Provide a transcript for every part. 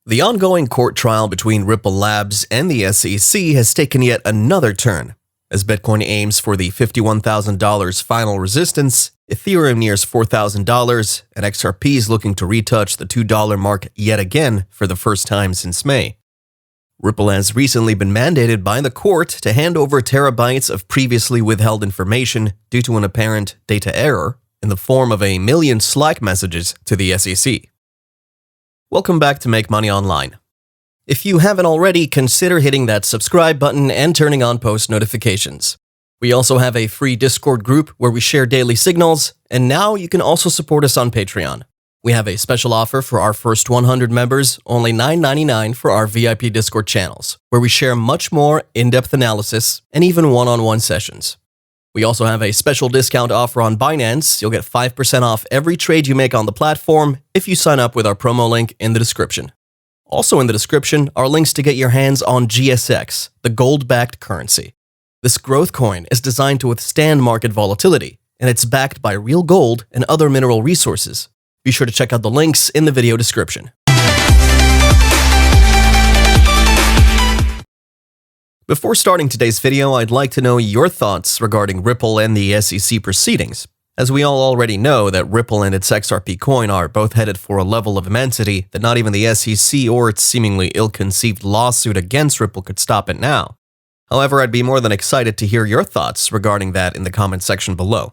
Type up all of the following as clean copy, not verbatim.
The ongoing court trial between Ripple Labs and the SEC has taken yet another turn. As Bitcoin aims for the $51,000 final resistance, Ethereum nears $4,000, and XRP is looking to retouch the $2 mark yet again for the first time since May. Ripple has recently been mandated by the court to hand over terabytes of previously withheld information due to an apparent data error in the form of 1 million Slack messages to the SEC. Welcome back to Make Money Online. If you haven't already, consider hitting that subscribe button and turning on post notifications. We also have a free Discord group where we share daily signals, and now you can also support us on Patreon. We have a special offer for our first 100 members, only $9.99 for our VIP Discord channels, where we share much more in-depth analysis and even one-on-one sessions. We also have a special discount offer on Binance. You'll get 5% off every trade you make on the platform if you sign up with our promo link in the description. Also in the description are links to get your hands on GSX, the gold-backed currency. This growth coin is designed to withstand market volatility, and it's backed by real gold and other mineral resources. Be sure to check out the links in the video description. Before starting today's video, I'd like to know your thoughts regarding Ripple and the SEC proceedings, as we all already know that Ripple and its XRP coin are both headed for a level of immensity that not even the SEC or its seemingly ill-conceived lawsuit against Ripple could stop it now. However, I'd be more than excited to hear your thoughts regarding that in the comment section below.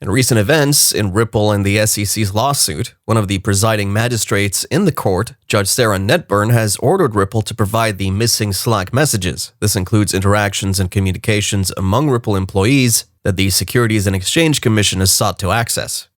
In recent events, in Ripple and the SEC's lawsuit, one of the presiding magistrates in the court, Judge Sarah Netburn, has ordered Ripple to provide the missing Slack messages. This includes interactions and communications among Ripple employees that the Securities and Exchange Commission has sought to access.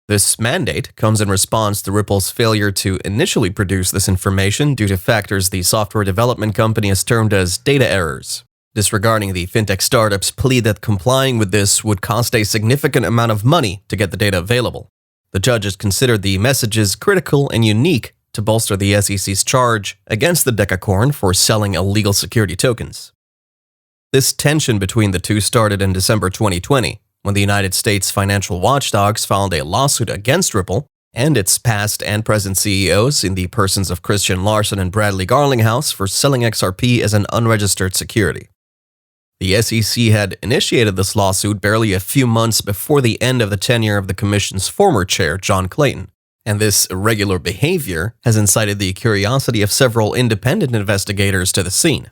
This mandate comes in response to Ripple's failure to initially produce this information due to factors the software development company has termed as data errors. Disregarding the fintech startup's plea that complying with this would cost a significant amount of money to get the data available. The judges considered the messages critical and unique to bolster the SEC's charge against the decacorn for selling illegal security tokens. This tension between the two started in December 2020, when the United States financial watchdogs filed a lawsuit against Ripple and its past and present CEOs in the persons of Christian Larson and Bradley Garlinghouse for selling XRP as an unregistered security. The SEC had initiated this lawsuit barely a few months before the end of the tenure of the Commission's former chair, John Clayton, and this irregular behavior has incited the curiosity of several independent investigators to the scene.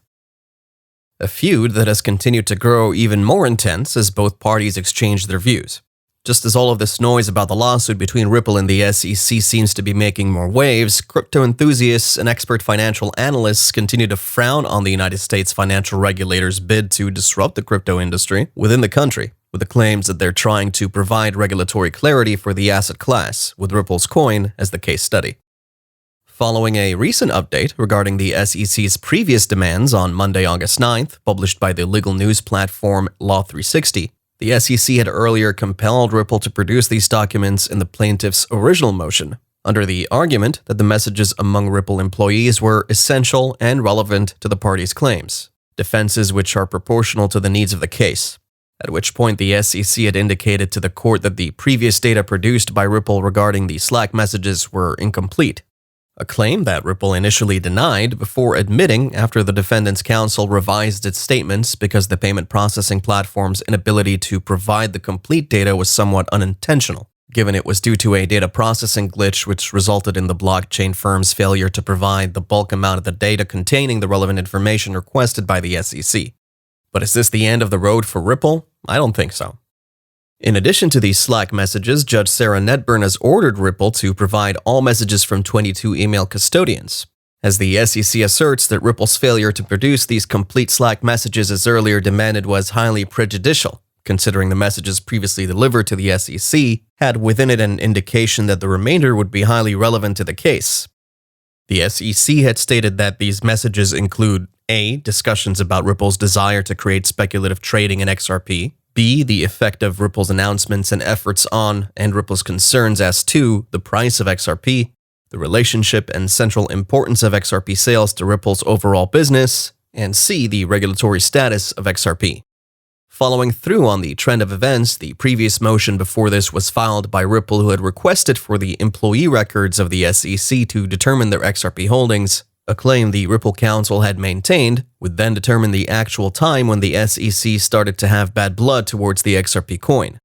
A feud that has continued to grow even more intense as both parties exchange their views. Just as all of this noise about the lawsuit between Ripple and the SEC seems to be making more waves, crypto enthusiasts and expert financial analysts continue to frown on the United States financial regulators' bid to disrupt the crypto industry within the country, with the claims that they're trying to provide regulatory clarity for the asset class, with Ripple's coin as the case study. Following a recent update regarding the SEC's previous demands on Monday, August 9th, published by the legal news platform Law 360, the SEC had earlier compelled Ripple to produce these documents in the plaintiff's original motion, under the argument that the messages among Ripple employees were essential and relevant to the parties' claims, defenses which are proportional to the needs of the case, at which point the SEC had indicated to the court that the previous data produced by Ripple regarding the Slack messages were incomplete, a claim that Ripple initially denied before admitting after the defendant's counsel revised its statements because the payment processing platform's inability to provide the complete data was somewhat unintentional, given it was due to a data processing glitch which resulted in the blockchain firm's failure to provide the bulk amount of the data containing the relevant information requested by the SEC. But is this the end of the road for Ripple? I don't think so. In addition to these Slack messages, Judge Sarah Netburn has ordered Ripple to provide all messages from 22 email custodians, as the SEC asserts that Ripple's failure to produce these complete Slack messages as earlier demanded was highly prejudicial, considering the messages previously delivered to the SEC had within it an indication that the remainder would be highly relevant to the case. The SEC had stated that these messages include A. Discussions about Ripple's desire to create speculative trading in XRP, B. The effect of Ripple's announcements and efforts on, and Ripple's concerns as to, the price of XRP, the relationship and central importance of XRP sales to Ripple's overall business, and C. The regulatory status of XRP. Following through on the trend of events, the previous motion before this was filed by Ripple, who had requested for the employee records of the SEC to determine their XRP holdings, a claim the Ripple Council had maintained would then determine the actual time when the SEC started to have bad blood towards the XRP coin.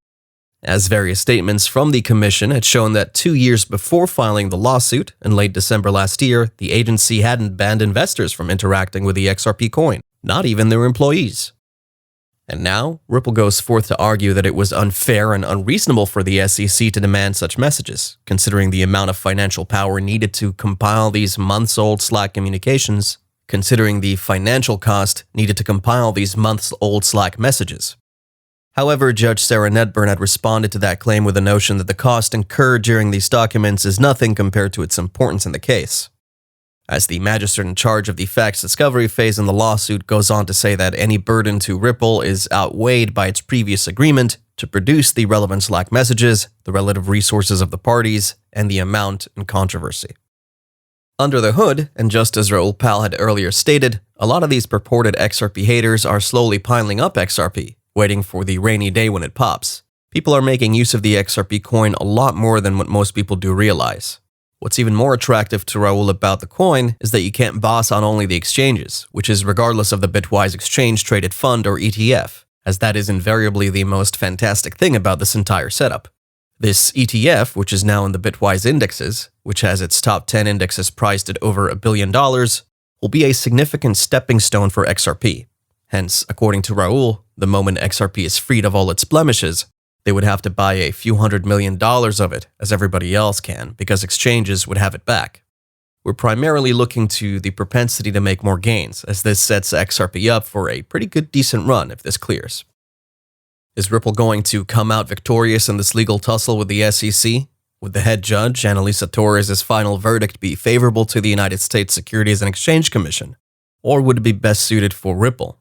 As various statements from the commission had shown that 2 years before filing the lawsuit, in late December last year, the agency hadn't banned investors from interacting with the XRP coin, not even their employees. And now, Ripple goes forth to argue that it was unfair and unreasonable for the SEC to demand such messages, considering the amount of financial power needed to compile these months-old Slack communications, considering the financial cost needed to compile these months-old Slack messages. However, Judge Sarah Nedburn had responded to that claim with the notion that the cost incurred during these documents is nothing compared to its importance in the case. As the magistrate in charge of the facts discovery phase in the lawsuit goes on to say that any burden to Ripple is outweighed by its previous agreement to produce the relevant Slack messages, the relative resources of the parties, and the amount in controversy. Under the hood, and just as Raoul Pal had earlier stated, a lot of these purported XRP haters are slowly piling up XRP, waiting for the rainy day when it pops. People are making use of the XRP coin a lot more than what most people do realize. What's even more attractive to Raoul about the coin is that you can't boss on only the exchanges, which is regardless of the Bitwise Exchange Traded Fund or ETF, as that is invariably the most fantastic thing about this entire setup. This ETF, which is now in the Bitwise indexes, which has its top 10 indexes priced at over $1 billion, will be a significant stepping stone for XRP. Hence, according to Raoul, the moment XRP is freed of all its blemishes, they would have to buy a few $100 million of it, as everybody else can, because exchanges would have it back. We're primarily looking to the propensity to make more gains, as this sets XRP up for a pretty good decent run if this clears. Is Ripple going to come out victorious in this legal tussle with the SEC? Would the head judge, Annalisa Torres' final verdict be favorable to the United States Securities and Exchange Commission? Or would it be best suited for Ripple?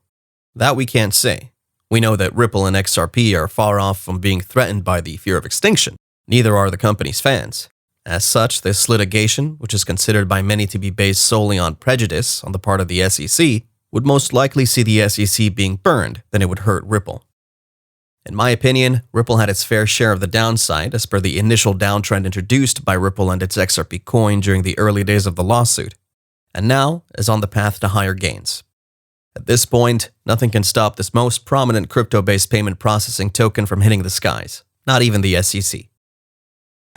That we can't say. We know that Ripple and XRP are far off from being threatened by the fear of extinction. Neither are the company's fans. As such, this litigation, which is considered by many to be based solely on prejudice on the part of the SEC, would most likely see the SEC being burned than it would hurt Ripple. In my opinion, Ripple had its fair share of the downside as per the initial downtrend introduced by Ripple and its XRP coin during the early days of the lawsuit, and now is on the path to higher gains. At this point, nothing can stop this most prominent crypto-based payment processing token from hitting the skies, not even the SEC.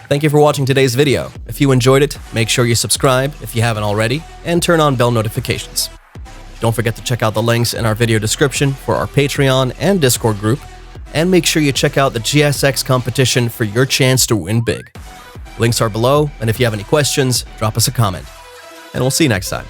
Thank you for watching today's video. If you enjoyed it, make sure you subscribe if you haven't already, and turn on bell notifications. Don't forget to check out the links in our video description for our Patreon and Discord group, and make sure you check out the GSX competition for your chance to win big. Links are below, and if you have any questions, drop us a comment. And we'll see you next time.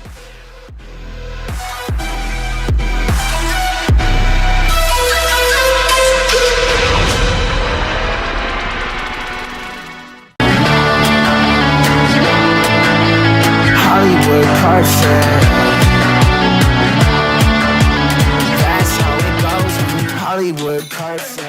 That's how it goes. Hollywood perfect.